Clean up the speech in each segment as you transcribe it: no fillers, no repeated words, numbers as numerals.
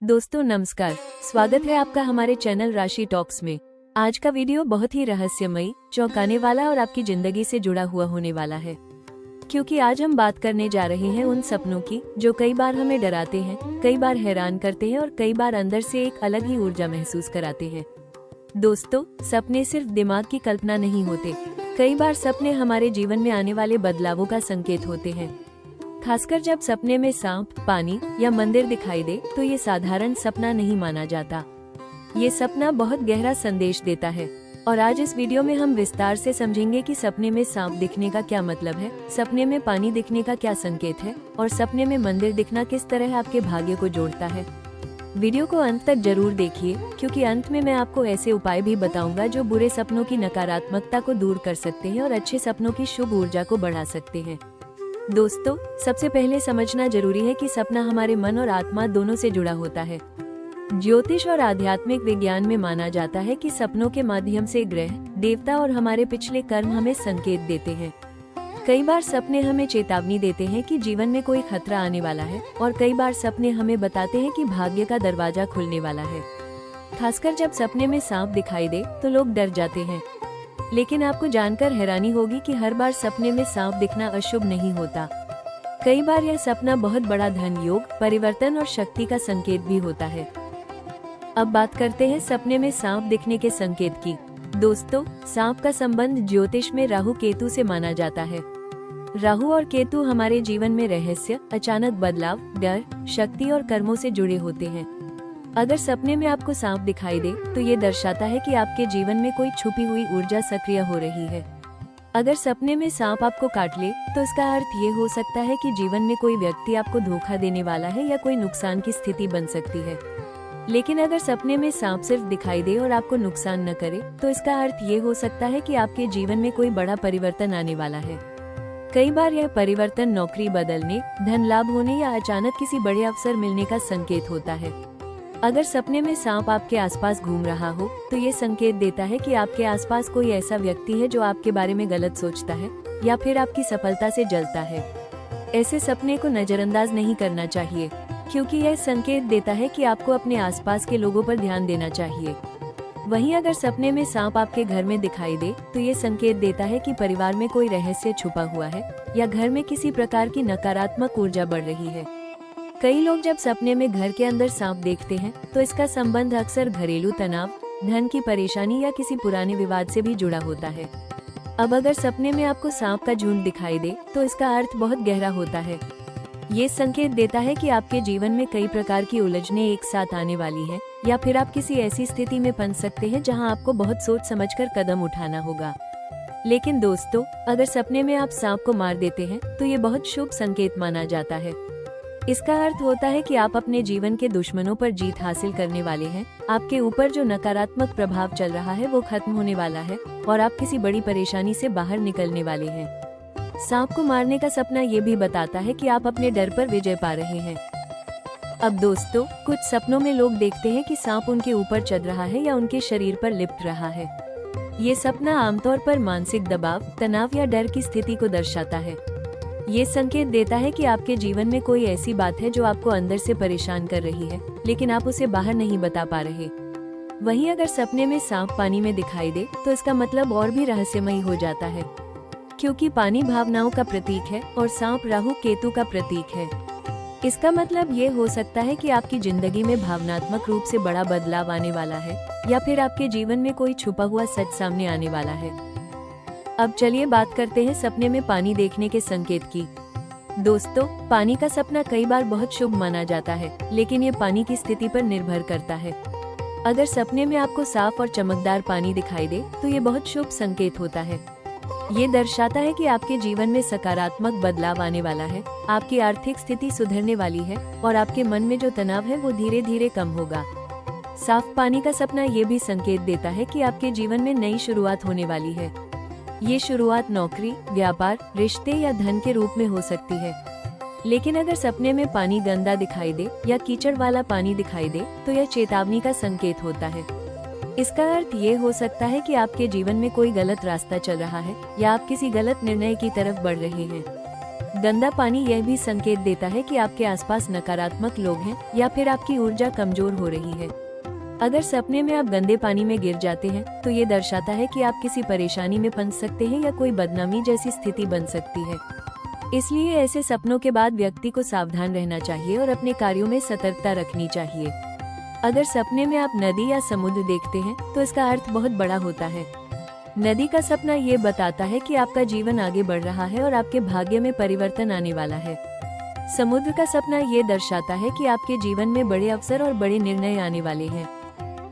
दोस्तों नमस्कार, स्वागत है आपका हमारे चैनल राशि टॉक्स में। आज का वीडियो बहुत ही रहस्यमयी, चौंकाने वाला और आपकी जिंदगी से जुड़ा हुआ होने वाला है, क्योंकि आज हम बात करने जा रहे हैं उन सपनों की जो कई बार हमें डराते हैं, कई बार हैरान करते हैं और कई बार अंदर से एक अलग ही ऊर्जा महसूस कराते हैं। दोस्तों, सपने सिर्फ दिमाग की कल्पना नहीं होते, कई बार सपने हमारे जीवन में आने वाले बदलावों का संकेत होते हैं। खासकर जब सपने में सांप, पानी या मंदिर दिखाई दे तो ये साधारण सपना नहीं माना जाता। ये सपना बहुत गहरा संदेश देता है और आज इस वीडियो में हम विस्तार से समझेंगे कि सपने में सांप दिखने का क्या मतलब है, सपने में पानी दिखने का क्या संकेत है और सपने में मंदिर दिखना किस तरह आपके भाग्य को जोड़ता है। वीडियो को अंत तक जरूर देखिए, क्योंकि अंत में मैं आपको ऐसे उपाय भी बताऊंगा जो बुरे सपनों की नकारात्मकता को दूर कर सकते हैं और अच्छे सपनों की शुभ ऊर्जा को बढ़ा सकते हैं। दोस्तों, सबसे पहले समझना जरूरी है कि सपना हमारे मन और आत्मा दोनों से जुड़ा होता है। ज्योतिष और आध्यात्मिक विज्ञान में माना जाता है कि सपनों के माध्यम से ग्रह, देवता और हमारे पिछले कर्म हमें संकेत देते हैं। कई बार सपने हमें चेतावनी देते हैं कि जीवन में कोई खतरा आने वाला है और कई बार सपने हमें बताते हैं कि भाग्य का दरवाजा खुलने वाला है। खासकर जब सपने में सांप दिखाई दे तो लोग डर जाते हैं, लेकिन आपको जानकर हैरानी होगी कि हर बार सपने में सांप दिखना अशुभ नहीं होता। कई बार यह सपना बहुत बड़ा धन योग, परिवर्तन और शक्ति का संकेत भी होता है। अब बात करते हैं सपने में सांप दिखने के संकेत की। दोस्तों, सांप का संबंध ज्योतिष में राहु केतु से माना जाता है। राहु और केतु हमारे जीवन में रहस्य, अचानक बदलाव, डर, शक्ति और कर्मों से जुड़े होते हैं। अगर सपने में आपको सांप दिखाई दे तो ये दर्शाता है कि आपके जीवन में कोई छुपी हुई ऊर्जा सक्रिय हो रही है। अगर सपने में सांप आपको काट ले तो इसका अर्थ ये हो सकता है कि जीवन में कोई व्यक्ति आपको धोखा देने वाला है या कोई नुकसान की स्थिति बन सकती है। लेकिन अगर सपने में सांप सिर्फ दिखाई दे और आपको नुकसान न करे तो इसका अर्थ ये हो सकता है कि आपके जीवन में कोई बड़ा परिवर्तन आने वाला है। कई बार यह परिवर्तन नौकरी बदलने, धन लाभ होने या अचानक किसी बड़े अवसर मिलने का संकेत होता है। अगर सपने में सांप आपके आसपास घूम रहा हो तो ये संकेत देता है कि आपके आसपास कोई ऐसा व्यक्ति है जो आपके बारे में गलत सोचता है या फिर आपकी सफलता से जलता है। ऐसे सपने को नजरअंदाज नहीं करना चाहिए, क्योंकि यह संकेत देता है कि आपको अपने आसपास के लोगों पर ध्यान देना चाहिए। वहीं अगर सपने में सांप आपके घर में दिखाई दे तो ये संकेत देता है कि परिवार में कोई रहस्य छुपा हुआ है या घर में किसी प्रकार की नकारात्मक ऊर्जा बढ़ रही है। कई लोग जब सपने में घर के अंदर सांप देखते हैं तो इसका संबंध अक्सर घरेलू तनाव, धन की परेशानी या किसी पुराने विवाद से भी जुड़ा होता है। अब अगर सपने में आपको सांप का झुंड दिखाई दे तो इसका अर्थ बहुत गहरा होता है। ये संकेत देता है कि आपके जीवन में कई प्रकार की उलझनें एक साथ आने वाली हैं, या फिर आप किसी ऐसी स्थिति में फंस सकते हैं जहां आपको बहुत सोच समझकर कदम उठाना होगा। लेकिन दोस्तों, अगर सपने में आप सांप को मार देते हैं तो ये बहुत शुभ संकेत माना जाता है। इसका अर्थ होता है कि आप अपने जीवन के दुश्मनों पर जीत हासिल करने वाले हैं, आपके ऊपर जो नकारात्मक प्रभाव चल रहा है वो खत्म होने वाला है और आप किसी बड़ी परेशानी से बाहर निकलने वाले हैं। सांप को मारने का सपना ये भी बताता है कि आप अपने डर पर विजय पा रहे हैं। अब दोस्तों, कुछ सपनों में लोग देखते हैं कि सांप उनके ऊपर चढ़ रहा है या उनके शरीर पर लिपट रहा है। ये सपना आमतौर पर मानसिक दबाव, तनाव या डर की स्थिति को दर्शाता है। ये संकेत देता है कि आपके जीवन में कोई ऐसी बात है जो आपको अंदर से परेशान कर रही है, लेकिन आप उसे बाहर नहीं बता पा रहे। वहीं अगर सपने में सांप पानी में दिखाई दे तो इसका मतलब और भी रहस्यमयी हो जाता है, क्योंकि पानी भावनाओं का प्रतीक है और सांप राहु केतु का प्रतीक है। इसका मतलब ये हो सकता है कि आपकी जिंदगी में भावनात्मक रूप से बड़ा बदलाव आने वाला है या फिर आपके जीवन में कोई छुपा हुआ सच सामने आने वाला है। अब चलिए बात करते हैं सपने में पानी देखने के संकेत की। दोस्तों, पानी का सपना कई बार बहुत शुभ माना जाता है, लेकिन ये पानी की स्थिति पर निर्भर करता है। अगर सपने में आपको साफ और चमकदार पानी दिखाई दे तो ये बहुत शुभ संकेत होता है। ये दर्शाता है कि आपके जीवन में सकारात्मक बदलाव आने वाला है, आपकी आर्थिक स्थिति सुधरने वाली है और आपके मन में जो तनाव है वो धीरे धीरे कम होगा। साफ पानी का सपना ये भी संकेत देता है कि आपके जीवन में नई शुरुआत होने वाली है। ये शुरुआत नौकरी, व्यापार, रिश्ते या धन के रूप में हो सकती है। लेकिन अगर सपने में पानी गंदा दिखाई दे या कीचड़ वाला पानी दिखाई दे तो यह चेतावनी का संकेत होता है। इसका अर्थ ये हो सकता है कि आपके जीवन में कोई गलत रास्ता चल रहा है या आप किसी गलत निर्णय की तरफ बढ़ रहे हैं। गंदा पानी यह भी संकेत देता है कि आपके आसपास नकारात्मक लोग हैं या फिर आपकी ऊर्जा कमजोर हो रही है। अगर सपने में आप गंदे पानी में गिर जाते हैं तो ये दर्शाता है कि आप किसी परेशानी में फंस सकते हैं या कोई बदनामी जैसी स्थिति बन सकती है। इसलिए ऐसे सपनों के बाद व्यक्ति को सावधान रहना चाहिए और अपने कार्यों में सतर्कता रखनी चाहिए। अगर सपने में आप नदी या समुद्र देखते हैं तो इसका अर्थ बहुत बड़ा होता है। नदी का सपना ये बताता है कि आपका जीवन आगे बढ़ रहा है और आपके भाग्य में परिवर्तन आने वाला है। समुद्र का सपना ये दर्शाता है कि आपके जीवन में बड़े अवसर और बड़े निर्णय आने वाले हैं।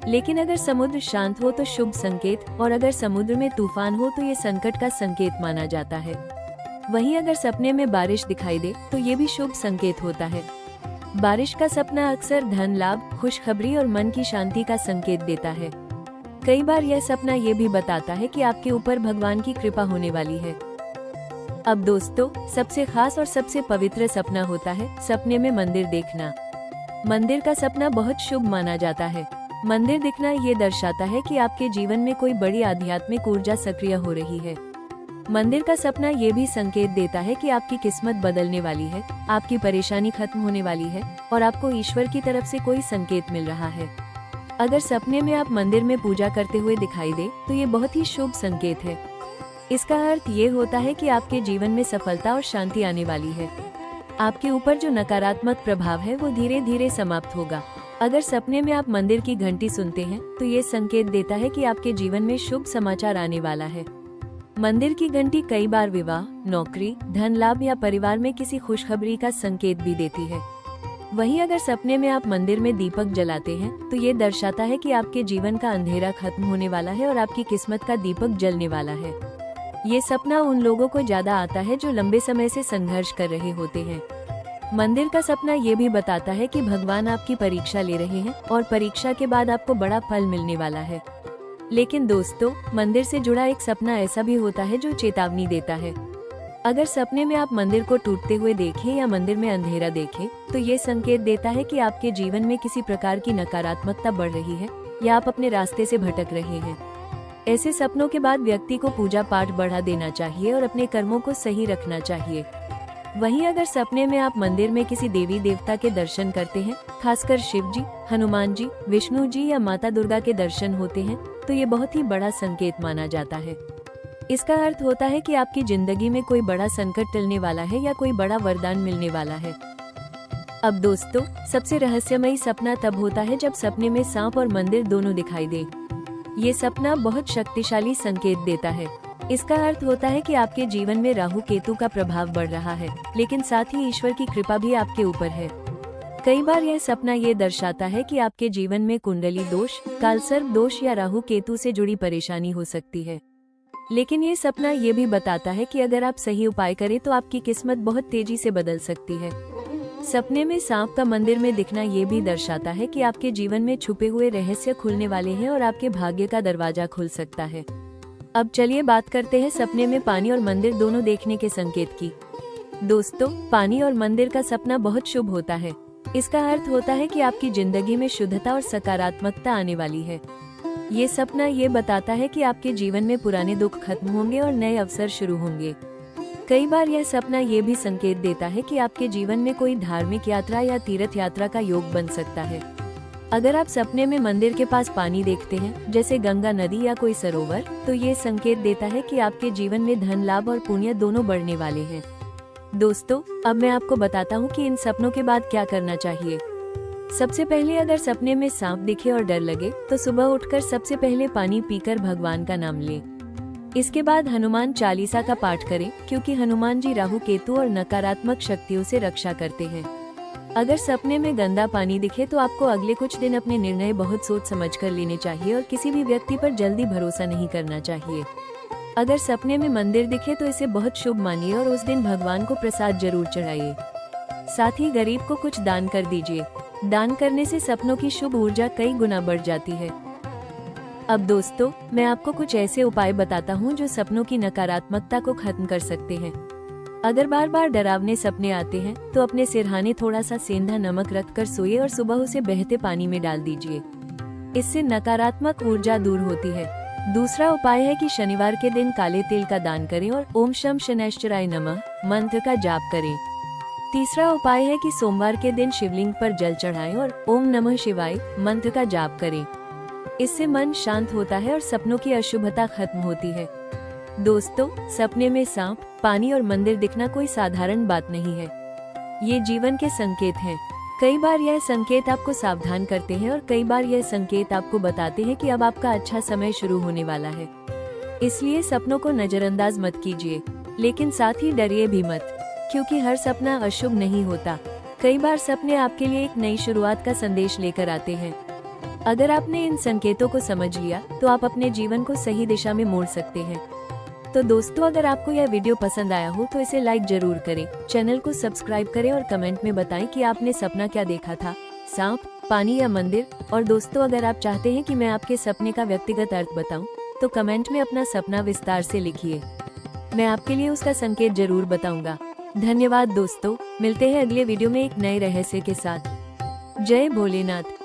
लेकिन अगर समुद्र शांत हो तो शुभ संकेत, और अगर समुद्र में तूफान हो तो ये संकट का संकेत माना जाता है। वहीं अगर सपने में बारिश दिखाई दे तो ये भी शुभ संकेत होता है। बारिश का सपना अक्सर धन लाभ, खुशखबरी और मन की शांति का संकेत देता है। कई बार यह सपना ये भी बताता है कि आपके ऊपर भगवान की कृपा होने वाली है। अब दोस्तों, सबसे खास और सबसे पवित्र सपना होता है सपने में मंदिर देखना। मंदिर का सपना बहुत शुभ माना जाता है। मंदिर दिखना ये दर्शाता है कि आपके जीवन में कोई बड़ी आध्यात्मिक ऊर्जा सक्रिय हो रही है। मंदिर का सपना ये भी संकेत देता है कि आपकी किस्मत बदलने वाली है, आपकी परेशानी खत्म होने वाली है और आपको ईश्वर की तरफ से कोई संकेत मिल रहा है। अगर सपने में आप मंदिर में पूजा करते हुए दिखाई दे तो ये बहुत ही शुभ संकेत है। इसका अर्थ ये होता है कि आपके जीवन में सफलता और शांति आने वाली है। आपके ऊपर जो नकारात्मक प्रभाव है वो धीरे धीरे समाप्त होगा। अगर सपने में आप मंदिर की घंटी सुनते हैं तो ये संकेत देता है कि आपके जीवन में शुभ समाचार आने वाला है। मंदिर की घंटी कई बार विवाह, नौकरी, धन लाभ या परिवार में किसी खुशखबरी का संकेत भी देती है। वहीं अगर सपने में आप मंदिर में दीपक जलाते हैं तो ये दर्शाता है कि आपके जीवन का अंधेरा खत्म होने वाला है और आपकी किस्मत का दीपक जलने वाला है। ये सपना उन लोगों को ज्यादा आता है जो लंबे समय से संघर्ष कर रहे होते हैं। मंदिर का सपना ये भी बताता है कि भगवान आपकी परीक्षा ले रहे हैं और परीक्षा के बाद आपको बड़ा फल मिलने वाला है। लेकिन दोस्तों, मंदिर से जुड़ा एक सपना ऐसा भी होता है जो चेतावनी देता है। अगर सपने में आप मंदिर को टूटते हुए देखें या मंदिर में अंधेरा देखें तो ये संकेत देता है कि आपके जीवन में किसी प्रकार की नकारात्मकता बढ़ रही है या आप अपने रास्ते से भटक रहे हैं। ऐसे सपनों के बाद व्यक्ति को पूजा पाठ बढ़ा देना चाहिए और अपने कर्मों को सही रखना चाहिए। वहीं अगर सपने में आप मंदिर में किसी देवी देवता के दर्शन करते हैं, खासकर शिव जी, हनुमान जी, विष्णु जी या माता दुर्गा के दर्शन होते हैं तो ये बहुत ही बड़ा संकेत माना जाता है। इसका अर्थ होता है कि आपकी जिंदगी में कोई बड़ा संकट टलने वाला है या कोई बड़ा वरदान मिलने वाला है। अब दोस्तों, सबसे रहस्यमयी सपना तब होता है जब सपने में सांप और मंदिर दोनों दिखाई दे। ये सपना बहुत शक्तिशाली संकेत देता है। इसका अर्थ होता है कि आपके जीवन में राहु केतु का प्रभाव बढ़ रहा है, लेकिन साथ ही ईश्वर की कृपा भी आपके ऊपर है। कई बार यह सपना ये दर्शाता है कि आपके जीवन में कुंडली दोष, कालसर्प दोष या राहु केतु से जुड़ी परेशानी हो सकती है। लेकिन ये सपना ये भी बताता है कि अगर आप सही उपाय करें तो आपकी किस्मत बहुत तेजी से बदल सकती है। सपने में सांप का मंदिर में दिखना ये भी दर्शाता है कि आपके जीवन में छुपे हुए रहस्य खुलने वाले हैं और आपके भाग्य का दरवाजा खुल सकता है। अब चलिए बात करते हैं सपने में पानी और मंदिर दोनों देखने के संकेत की। दोस्तों, पानी और मंदिर का सपना बहुत शुभ होता है। इसका अर्थ होता है कि आपकी जिंदगी में शुद्धता और सकारात्मकता आने वाली है। ये सपना ये बताता है कि आपके जीवन में पुराने दुख खत्म होंगे और नए अवसर शुरू होंगे। कई बार यह सपना ये भी संकेत देता है कि आपके जीवन में कोई धार्मिक यात्रा या तीर्थ यात्रा का योग बन सकता है। अगर आप सपने में मंदिर के पास पानी देखते हैं, जैसे गंगा नदी या कोई सरोवर, तो ये संकेत देता है कि आपके जीवन में धन लाभ और पुण्य दोनों बढ़ने वाले हैं। दोस्तों, अब मैं आपको बताता हूँ कि इन सपनों के बाद क्या करना चाहिए। सबसे पहले अगर सपने में सांप दिखे और डर लगे तो सुबह उठकर सबसे पहले पानी पीकर भगवान का नाम लें। इसके बाद हनुमान चालीसा का पाठ करें, क्योंकि हनुमान जी राहु केतु और नकारात्मक शक्तियों से रक्षा करते हैं। अगर सपने में गंदा पानी दिखे तो आपको अगले कुछ दिन अपने निर्णय बहुत सोच समझ कर लेने चाहिए और किसी भी व्यक्ति पर जल्दी भरोसा नहीं करना चाहिए। अगर सपने में मंदिर दिखे तो इसे बहुत शुभ मानिए और उस दिन भगवान को प्रसाद जरूर चढ़ाइए। साथ ही गरीब को कुछ दान कर दीजिए। दान करने से सपनों की शुभ ऊर्जा कई गुना बढ़ जाती है। अब दोस्तों, मैं आपको कुछ ऐसे उपाय बताता हूँ जो सपनों की नकारात्मकता को खत्म कर सकते हैं। अगर बार बार डरावने सपने आते हैं तो अपने सिरहाने थोड़ा सा सेंधा नमक रखकर सोइए और सुबह उसे बहते पानी में डाल दीजिए। इससे नकारात्मक ऊर्जा दूर होती है। दूसरा उपाय है कि शनिवार के दिन काले तिल का दान करें और ओम शम शनैश्चराय नमः मंत्र का जाप करें। तीसरा उपाय है कि सोमवार के दिन शिवलिंग पर जल चढ़ाएं और ओम नमः शिवाय मंत्र का जाप करें। इससे मन शांत होता है और सपनों की अशुभता खत्म होती है। दोस्तों, सपने में सांप, पानी और मंदिर दिखना कोई साधारण बात नहीं है। ये जीवन के संकेत हैं। कई बार यह संकेत आपको सावधान करते हैं और कई बार यह संकेत आपको बताते हैं कि अब आपका अच्छा समय शुरू होने वाला है। इसलिए सपनों को नजरअंदाज मत कीजिए, लेकिन साथ ही डरिए भी मत, क्योंकि हर सपना अशुभ नहीं होता। कई बार सपने आपके लिए एक नई शुरुआत का संदेश लेकर आते हैं। अगर आपने इन संकेतों को समझ लिया तो आप अपने जीवन को सही दिशा में मोड़ सकते हैं। तो दोस्तों, अगर आपको यह वीडियो पसंद आया हो तो इसे लाइक जरूर करें, चैनल को सब्सक्राइब करें और कमेंट में बताएं कि आपने सपना क्या देखा था, सांप, पानी या मंदिर। और दोस्तों, अगर आप चाहते हैं कि मैं आपके सपने का व्यक्तिगत अर्थ बताऊं, तो कमेंट में अपना सपना विस्तार से लिखिए। मैं आपके लिए उसका संकेत जरूर बताऊंगा। धन्यवाद दोस्तों, मिलते हैं अगले वीडियो में एक नए रहस्य के साथ। जय भोलेनाथ।